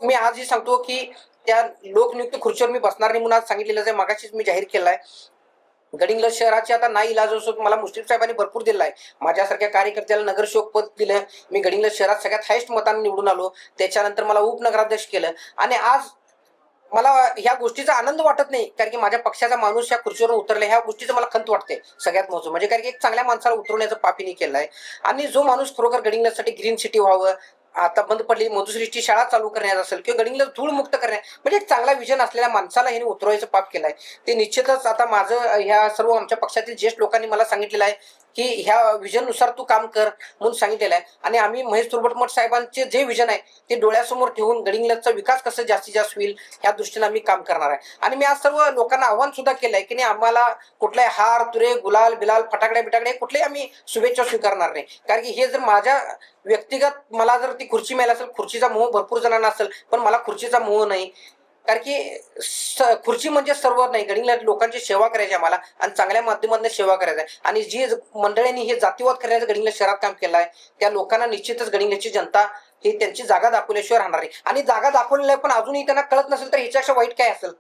मी आजही सांगतो की त्या लोकनियुक्त खुर्चीवर मी बसणार नाही म्हणून आज सांगितलेलं आहे. मगाशीच मी जाहीर केलं आहे. गडिंग्लज शहराची आता नाईलाज असो मला मुश्रीफ साहेबांनी भरपूर दिला आहे. माझ्यासारख्या कार्यकर्त्याला नगरसेवक पद दिलं. मी गडिंग्लज शहरात सगळ्यात हायेस्ट मतांनी निवडून आलो. त्याच्यानंतर मला उपनगराध्यक्ष केलं आणि आज मला ह्या गोष्टीचा आनंद वाटत नाही, कारण की माझ्या पक्षाचा माणूस या खुर्चीवरून उतरला, ह्या गोष्टीचं मला खंत वाटते सगळ्यात महत्त्वाचं म्हणजे, कारण की एक चांगल्या माणसाला उतरवण्याचं पापीने केलं आहे. आणि जो माणूस खरोखर गडिंग्लजसाठी ग्रीन सिटी व्हावं, आता बंद पडली मधुश्रीची शाळा चालू करण्यात असेल किंवा गडिंग्लज धूळमुक्त करण्यात, म्हणजे एक चांगला विजन असलेल्या माणसाला ह्याने उतरवायचं पाप केलंय. ते निश्चितच आता माझं ह्या सर्व आमच्या पक्षातील ज्येष्ठ लोकांनी मला सांगितलेलं आहे की ह्या विजननुसार तू काम कर म्हणून सांगितलेलं आहे. आणि आम्ही महेश तुर्भटमठ साहेबांचे जे विजन आहे ते डोळ्यासमोर ठेवून गडिंग्लजचा विकास कसं जास्तीत जास्त होईल ह्या दृष्टीने आम्ही काम करणार आहे. आणि मी आज सर्व लोकांना आव्हान सुद्धा केलं आहे की नाही, आम्हाला कुठलाही हार तुरे गुलाल बिलाल फटाकडे बिटाकडे कुठलेही आम्ही शुभेच्छा स्वीकारणार नाही. कारण की हे जर माझ्या व्यक्तिगत मला जर ती खुर्ची मिळाली असेल, खुर्चीचा मोह भरपूर जणांना असेल, पण मला खुर्चीचा मोह नाही. कारण की खुर्ची म्हणजे सर्व नाही, गडिंग्लज लोकांची सेवा करायची आम्हाला आणि चांगल्या माध्यमातून सेवा करायची आहे. आणि जी मंडळींनी हे जातीवाद करण्याचं गडिंग्लज शहरात काम केलं आहे त्या लोकांना निश्चितच गडिंग्लजची जनता ही त्यांची जागा दाखवल्याशिवाय राहणार नाही. आणि जागा दाखवलेली आहे पण अजूनही त्यांना कळत नसेल तर ह्याच्यापेक्षा वाईट काय असेल.